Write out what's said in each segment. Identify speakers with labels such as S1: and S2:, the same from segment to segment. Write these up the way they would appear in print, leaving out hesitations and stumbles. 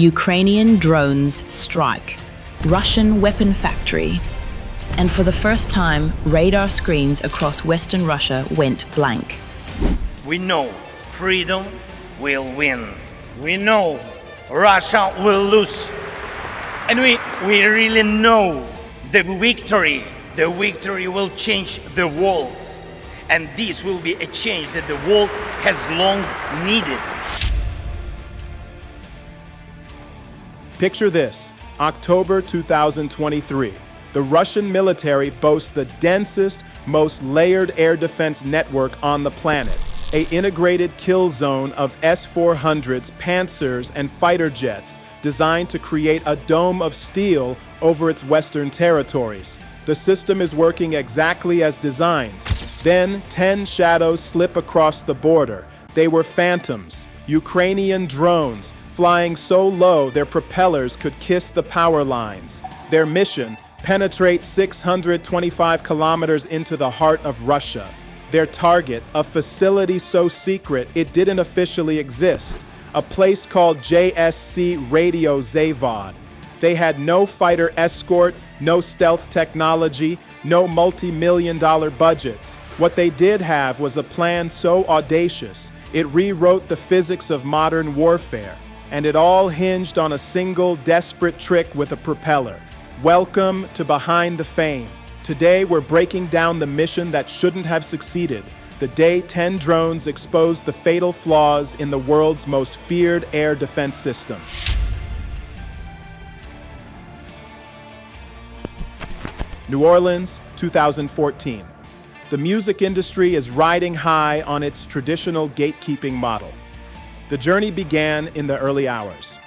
S1: Ukrainian drones strike Russian weapon factory. And for the first time, radar screens across Western Russia went blank.
S2: We know freedom will win. We know Russia will lose. And we really know the victory will change the world. And this will be a change that the world has long needed.
S3: Picture this, October 2023. The Russian military boasts the densest, most layered air defense network on the planet. An integrated kill zone of S-400s, Pantsers, and fighter jets designed to create a dome of steel over its western territories. The system is working exactly as designed. Then 10 shadows slip across the border. They were phantoms, Ukrainian drones, flying so low their propellers could kiss the power lines. Their mission: penetrate 625 kilometers into the heart of Russia. Their target, a facility so secret it didn't officially exist, a place called JSC Radio Zavod. They had no fighter escort, no stealth technology, no multi-million-dollar budgets. What they did have was a plan so audacious, it rewrote the physics of modern warfare. And it all hinged on a single desperate trick with a propeller. Welcome to Behind the Fame. Today we're breaking down the mission that shouldn't have succeeded, the day 10 drones exposed the fatal flaws in the world's most feared air defense system. New Orleans, 2014. The music industry is riding high on its traditional gatekeeping model. The journey began in the early hours.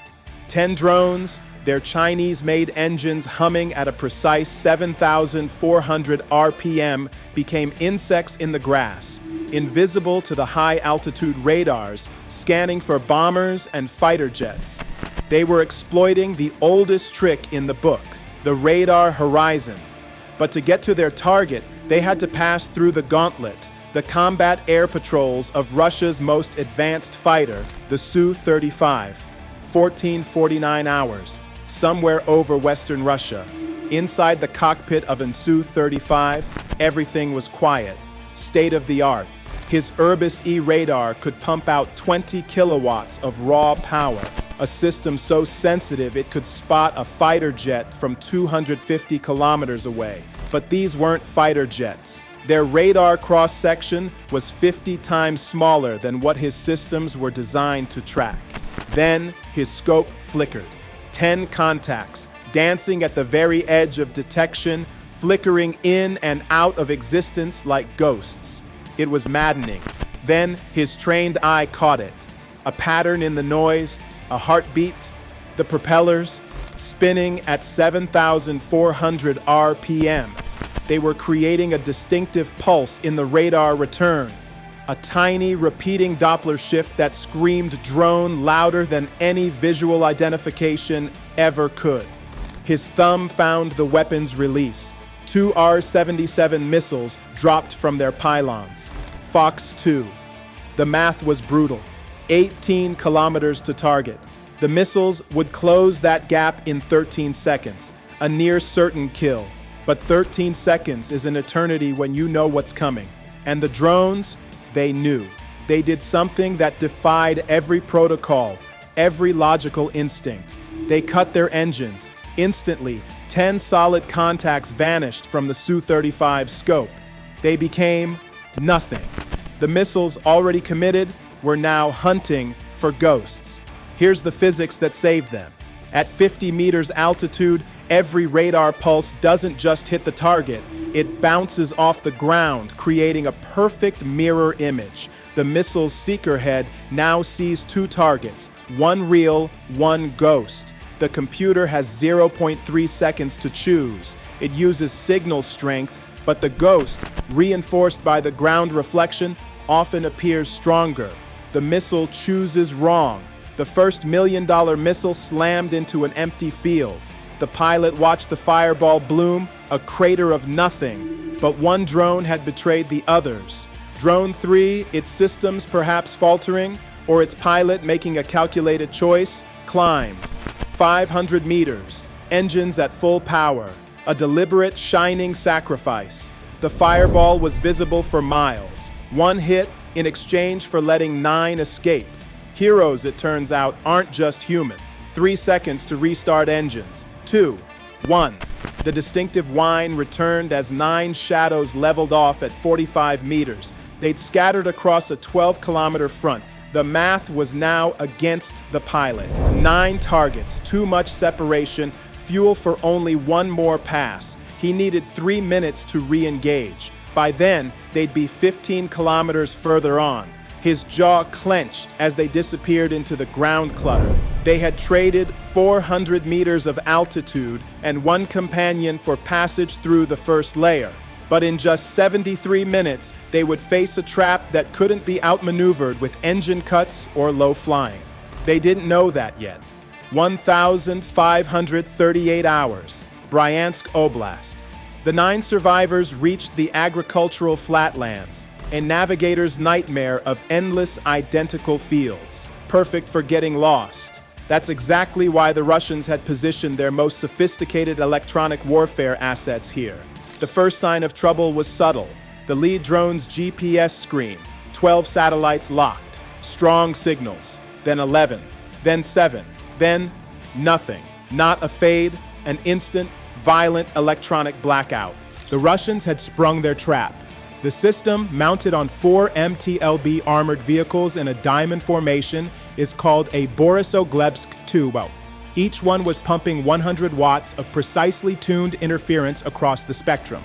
S3: 10 drones, their Chinese-made engines humming at a precise 7,400 RPM, became insects in the grass, invisible to the high-altitude radars, scanning for bombers and fighter jets. They were exploiting the oldest trick in the book, the radar horizon. But to get to their target, they had to pass through the Gauntlet, the combat air patrols of Russia's most advanced fighter, the Su-35. 1449 hours, somewhere over Western Russia. Inside the cockpit of an Su-35, everything was quiet, state-of-the-art. His Urbis E radar could pump out 20 kilowatts of raw power, a system so sensitive it could spot a fighter jet from 250 kilometers away. But these weren't fighter jets. Their radar cross-section was 50 times smaller than what his systems were designed to track. Then his scope flickered. 10 contacts, dancing at the very edge of detection, flickering in and out of existence like ghosts. It was maddening. Then his trained eye caught it. A pattern in the noise, a heartbeat, the propellers spinning at 7,400 RPM. They were creating a distinctive pulse in the radar return, a tiny repeating Doppler shift that screamed drone louder than any visual identification ever could. His thumb found the weapon's release. 2 R-77 missiles dropped from their pylons. Fox 2. The math was brutal. 18 kilometers to target. The missiles would close that gap in 13 seconds, a near certain kill. But 13 seconds is an eternity when you know what's coming. And the drones, they knew. They did something that defied every protocol, every logical instinct. They cut their engines. Instantly, 10 solid contacts vanished from the Su-35 scope. They became nothing. The missiles already committed were now hunting for ghosts. Here's the physics that saved them. At 50 meters altitude, every radar pulse doesn't just hit the target, it bounces off the ground, creating a perfect mirror image. The missile's seeker head now sees 2 targets, one real, one ghost. The computer has 0.3 seconds to choose. It uses signal strength, but the ghost, reinforced by the ground reflection, often appears stronger. The missile chooses wrong. The first $1 million missile slammed into an empty field. The pilot watched the fireball bloom, a crater of nothing. But one drone had betrayed the others. Drone 3, its systems perhaps faltering, or its pilot making a calculated choice, climbed. 500 meters, engines at full power, a deliberate, shining sacrifice. The fireball was visible for miles. One hit in exchange for letting 9 escape. Heroes, it turns out, aren't just human. 3 seconds to restart engines. 2, 1. The distinctive whine returned as 9 shadows leveled off at 45 meters. They'd scattered across a 12-kilometer front. The math was now against the pilot. 9 targets, too much separation, fuel for only one more pass. He needed 3 minutes to re-engage. By then, they'd be 15 kilometers further on. His jaw clenched as they disappeared into the ground clutter. They had traded 400 meters of altitude and 1 companion for passage through the first layer. But in just 73 minutes, they would face a trap that couldn't be outmaneuvered with engine cuts or low flying. They didn't know that yet. 1,538 hours, Bryansk Oblast. The 9 survivors reached the agricultural flatlands, a navigator's nightmare of endless identical fields, perfect for getting lost. That's exactly why the Russians had positioned their most sophisticated electronic warfare assets here. The first sign of trouble was subtle. The lead drone's GPS screen, 12 satellites locked, strong signals, then 11, then 7, then nothing. Not a fade, an instant, violent electronic blackout. The Russians had sprung their trap. The system, mounted on 4 MTLB armored vehicles in a diamond formation, is called a Borisogledsk-2. Each one was pumping 100 watts of precisely tuned interference across the spectrum.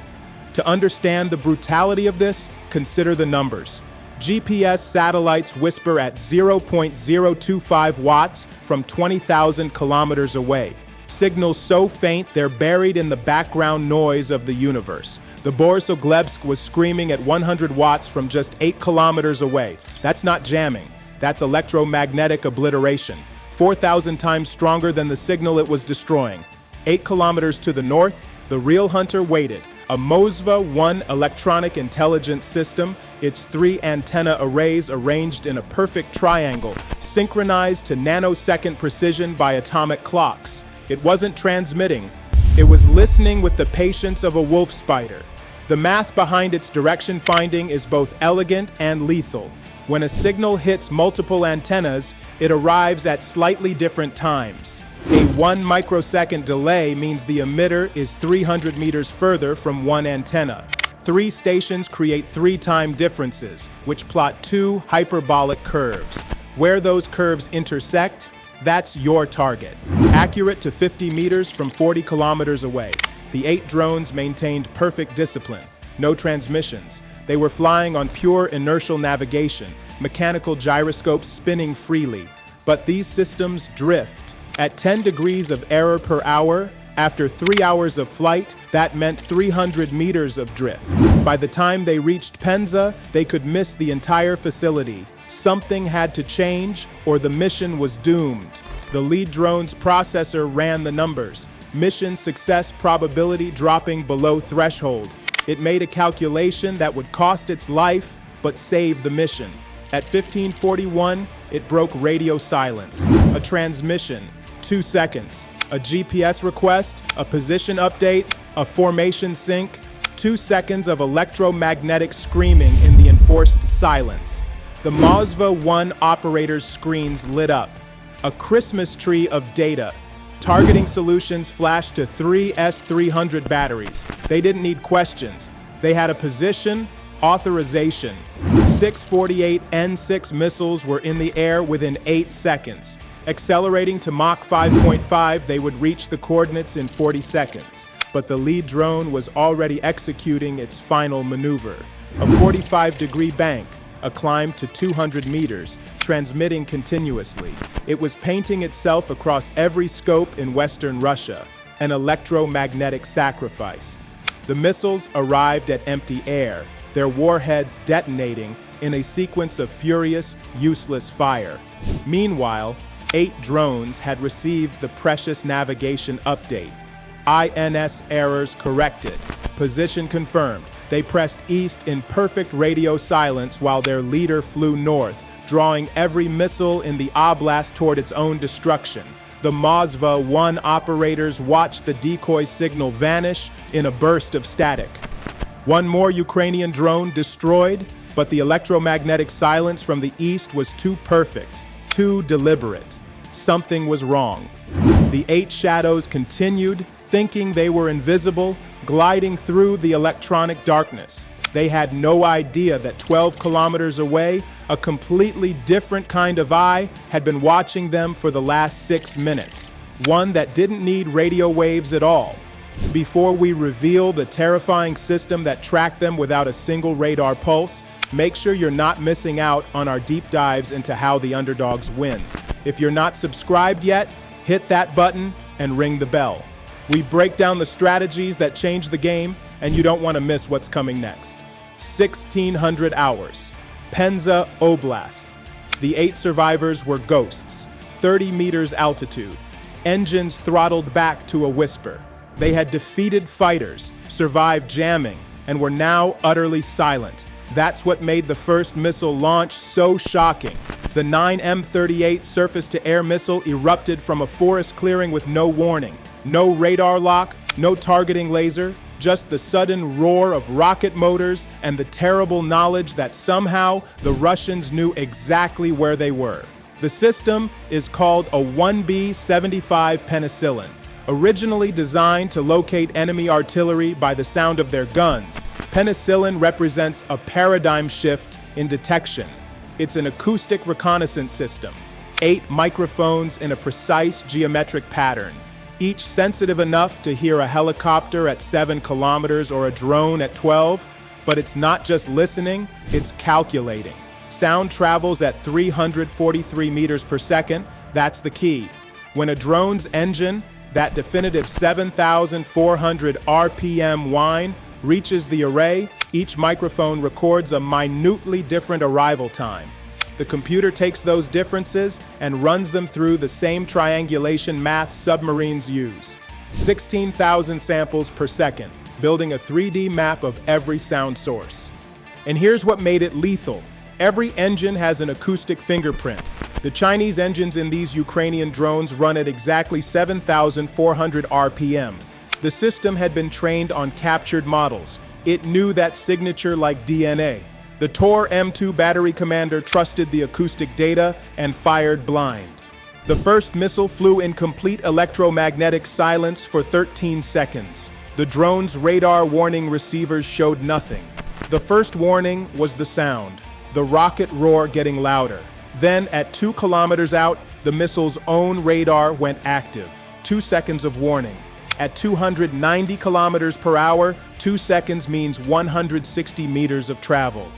S3: To understand the brutality of this, consider the numbers. GPS satellites whisper at 0.025 watts from 20,000 kilometers away. Signals so faint they're buried in the background noise of the universe. The Borisogledsk was screaming at 100 watts from just 8 kilometers away. That's not jamming. That's electromagnetic obliteration. 4,000 times stronger than the signal it was destroying. 8 kilometers to the north, the real hunter waited. A Moskva-1 electronic intelligence system, its 3 antenna arrays arranged in a perfect triangle, synchronized to nanosecond precision by atomic clocks. It wasn't transmitting. It was listening with the patience of a wolf spider. The math behind its direction finding is both elegant and lethal. When a signal hits multiple antennas, it arrives at slightly different times. A 1 microsecond delay means the emitter is 300 meters further from one antenna. 3 stations create 3 time differences, which plot 2 hyperbolic curves. Where those curves intersect, that's your target. Accurate to 50 meters from 40 kilometers away. The 8 drones maintained perfect discipline. No transmissions. They were flying on pure inertial navigation, mechanical gyroscopes spinning freely. But these systems drift. At 10 degrees of error per hour, after 3 hours of flight, that meant 300 meters of drift. By the time they reached Penza, they could miss the entire facility. Something had to change, or the mission was doomed. The lead drone's processor ran the numbers. Mission success probability dropping below threshold. It made a calculation that would cost its life, but save the mission. At 1541, it broke radio silence. A transmission, 2 seconds. A GPS request, a position update, a formation sync, 2 seconds of electromagnetic screaming in the enforced silence. The Moskva-1 operator's screens lit up. A Christmas tree of data. Targeting solutions flashed to 3 S-300 batteries. They didn't need questions. They had a position, authorization. 648 N6 missiles were in the air within 8 seconds. Accelerating to Mach 5.5, they would reach the coordinates in 40 seconds. But the lead drone was already executing its final maneuver. A 45-degree bank, a climb to 200 meters, transmitting continuously. It was painting itself across every scope in Western Russia, an electromagnetic sacrifice. The missiles arrived at empty air, their warheads detonating in a sequence of furious, useless fire. Meanwhile, 8 drones had received the precious navigation update. INS errors corrected. Position confirmed. They pressed east in perfect radio silence while their leader flew north, drawing every missile in the oblast toward its own destruction. The Moskva 1 operators watched the decoy signal vanish in a burst of static. One more Ukrainian drone destroyed, but the electromagnetic silence from the east was too perfect, too deliberate. Something was wrong. The 8 shadows continued, thinking they were invisible, gliding through the electronic darkness. They had no idea that 12 kilometers away, a completely different kind of eye had been watching them for the last 6 minutes, one that didn't need radio waves at all. Before we reveal the terrifying system that tracked them without a single radar pulse, make sure you're not missing out on our deep dives into how the underdogs win. If you're not subscribed yet, hit that button and ring the bell. We break down the strategies that change the game, and you don't want to miss what's coming next. 1600 hours. Penza Oblast. The 8 survivors were ghosts, 30 meters altitude, engines throttled back to a whisper. They had defeated fighters, survived jamming, and were now utterly silent. That's what made the first missile launch so shocking. The 9M38 surface-to-air missile erupted from a forest clearing with no warning. No radar lock, no targeting laser, just the sudden roar of rocket motors and the terrible knowledge that somehow the Russians knew exactly where they were. The system is called a 1B-75 Penicillin, originally designed to locate enemy artillery by the sound of their guns. Penicillin represents a paradigm shift in detection. It's an acoustic reconnaissance system, 8 microphones in a precise geometric pattern, each sensitive enough to hear a helicopter at 7 kilometers or a drone at 12, but it's not just listening, it's calculating. Sound travels at 343 meters per second, that's the key. When a drone's engine, that definitive 7,400 RPM whine, reaches the array, each microphone records a minutely different arrival time. The computer takes those differences and runs them through the same triangulation math submarines use. 16,000 samples per second, building a 3D map of every sound source. And here's what made it lethal. Every engine has an acoustic fingerprint. The Chinese engines in these Ukrainian drones run at exactly 7,400 RPM. The system had been trained on captured models. It knew that signature like DNA. The Tor M2 battery commander trusted the acoustic data and fired blind. The first missile flew in complete electromagnetic silence for 13 seconds. The drone's radar warning receivers showed nothing. The first warning was the sound, the rocket roar getting louder. Then, at 2 kilometers out, the missile's own radar went active. 2 seconds of warning. At 290 kilometers per hour, 2 seconds means 160 meters of travel.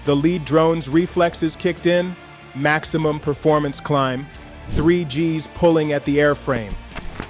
S3: The lead drone's reflexes kicked in, maximum performance climb, 3 Gs pulling at the airframe.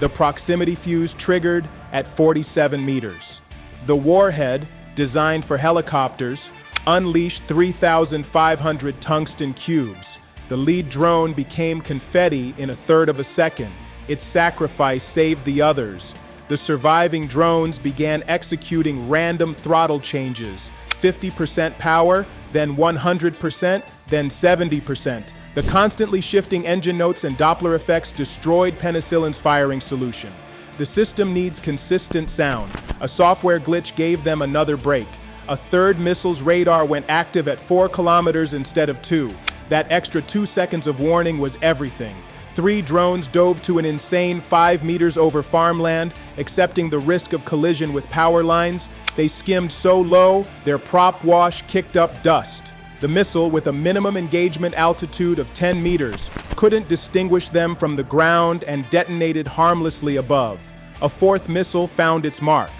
S3: The proximity fuse triggered at 47 meters. The warhead, designed for helicopters, unleashed 3,500 tungsten cubes. The lead drone became confetti in a third of a second. Its sacrifice saved the others. The surviving drones began executing random throttle changes, 50% power, then 100%, then 70%. The constantly shifting engine notes and Doppler effects destroyed Penicillin's firing solution. The system needs consistent sound. A software glitch gave them another break. A third missile's radar went active at 4 kilometers instead of 2. That extra 2 seconds of warning was everything. 3 drones dove to an insane 5 meters over farmland, accepting the risk of collision with power lines. They skimmed so low, their prop wash kicked up dust. The missile, with a minimum engagement altitude of 10 meters, couldn't distinguish them from the ground and detonated harmlessly above. A 4th missile found its mark.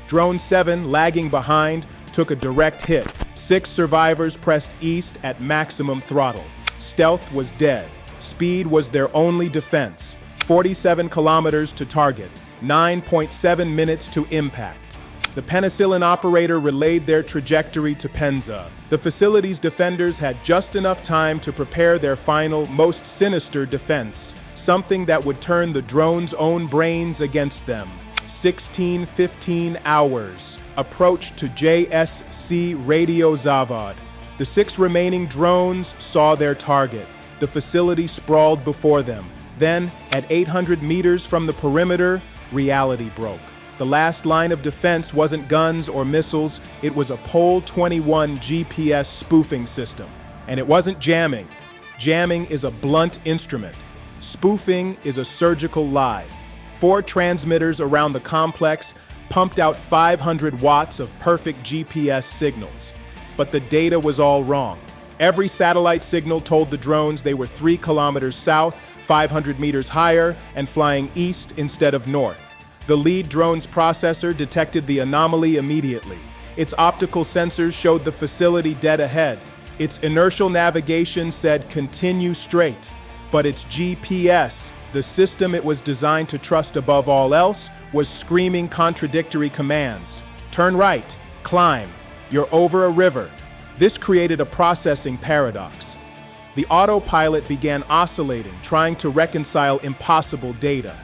S3: Drone 7, lagging behind, took a direct hit. 6 survivors pressed east at maximum throttle. Stealth was dead. Speed was their only defense. 47 kilometers to target, 9.7 minutes to impact. The Penicillin operator relayed their trajectory to Penza. The facility's defenders had just enough time to prepare their final, most sinister defense, something that would turn the drone's own brains against them. 16-15 hours. Approach to JSC Radio Zavod. The 6 remaining drones saw their target. The facility sprawled before them. Then, At 800 meters from the perimeter, reality broke. The last line of defense wasn't guns or missiles, it was a Pole 21 GPS spoofing system. And it wasn't jamming. Jamming is a blunt instrument. Spoofing is a surgical lie. 4 transmitters around the complex pumped out 500 watts of perfect GPS signals. But the data was all wrong. Every satellite signal told the drones they were 3 kilometers south, 500 meters higher, and flying east instead of north. The lead drone's processor detected the anomaly immediately. Its optical sensors showed the facility dead ahead. Its inertial navigation said continue straight. But its GPS, the system it was designed to trust above all else, was screaming contradictory commands. Turn right, climb, you're over a river. This created a processing paradox. The autopilot began oscillating, trying to reconcile impossible data.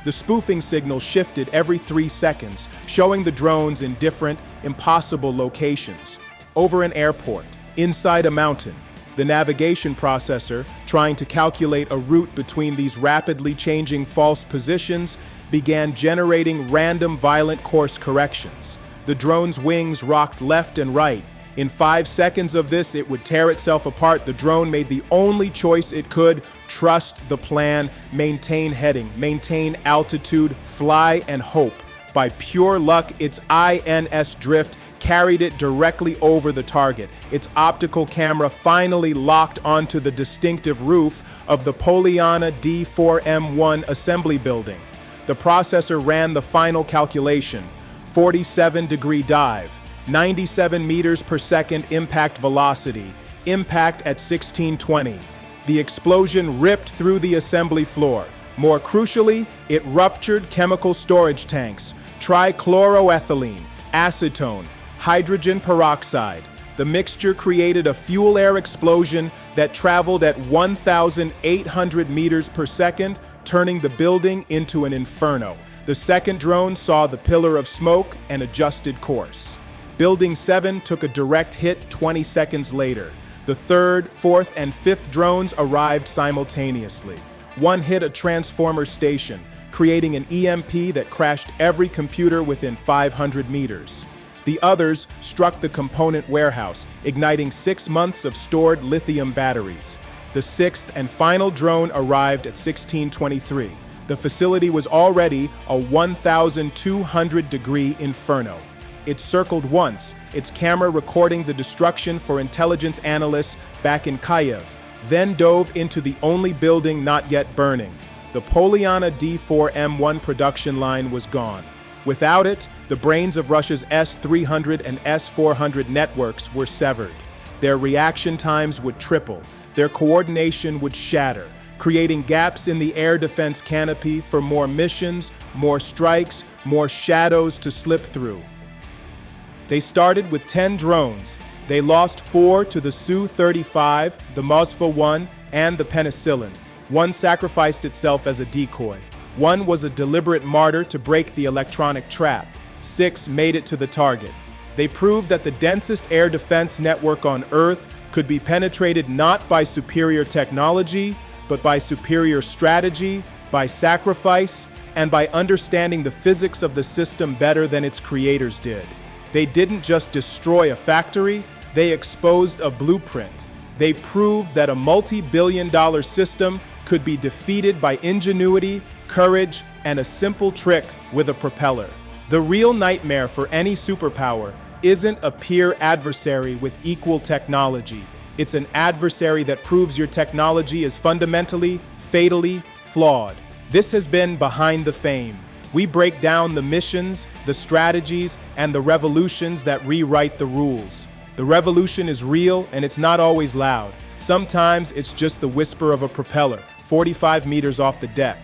S3: The spoofing signal shifted every 3 seconds, showing the drones in different, impossible locations. Over an airport, inside a mountain, the navigation processor, trying to calculate a route between these rapidly changing false positions, began generating random violent course corrections. The drone's wings rocked left and right. In 5 seconds of this, it would tear itself apart. The drone made the only choice it could: trust the plan, maintain heading, maintain altitude, fly and hope. By pure luck, its INS drift carried it directly over the target. Its optical camera finally locked onto the distinctive roof of the Poliana D4M1 assembly building. The processor ran the final calculation: 47-degree dive, 97 meters per second impact velocity, impact at 1620. The explosion ripped through the assembly floor. More crucially, it ruptured chemical storage tanks, trichloroethylene, acetone, hydrogen peroxide. The mixture created a fuel-air explosion that traveled at 1,800 meters per second, turning the building into an inferno. The second drone saw the pillar of smoke and adjusted course. Building 7 took a direct hit 20 seconds later. The third, fourth, and fifth drones arrived simultaneously. One hit a transformer station, creating an EMP that crashed every computer within 500 meters. The others struck the component warehouse, igniting 6 months of stored lithium batteries. The sixth and final drone arrived at 1623. The facility was already a 1,200-degree inferno. It circled once, its camera recording the destruction for intelligence analysts back in Kyiv, then dove into the only building not yet burning. The Poliana D4M1 production line was gone. Without it, the brains of Russia's S-300 and S-400 networks were severed. Their reaction times would triple, their coordination would shatter, creating gaps in the air defense canopy for more missions, more strikes, more shadows to slip through. They started with 10 drones. They lost 4 to the Su-35, the Moskva-1, and the Penicillin. One sacrificed itself as a decoy. One was a deliberate martyr to break the electronic trap. 6 made it to the target. They proved that the densest air defense network on Earth could be penetrated not by superior technology, but by superior strategy, by sacrifice, and by understanding the physics of the system better than its creators did. They didn't just destroy a factory, they exposed a blueprint. They proved that a multi-billion-dollar system could be defeated by ingenuity, courage, and a simple trick with a propeller. The real nightmare for any superpower isn't a peer adversary with equal technology. It's an adversary that proves your technology is fundamentally, fatally flawed. This has been Behind the Fame. We break down the missions, the strategies, and the revolutions that rewrite the rules. The revolution is real, and it's not always loud. Sometimes it's just the whisper of a propeller, 45 meters off the deck.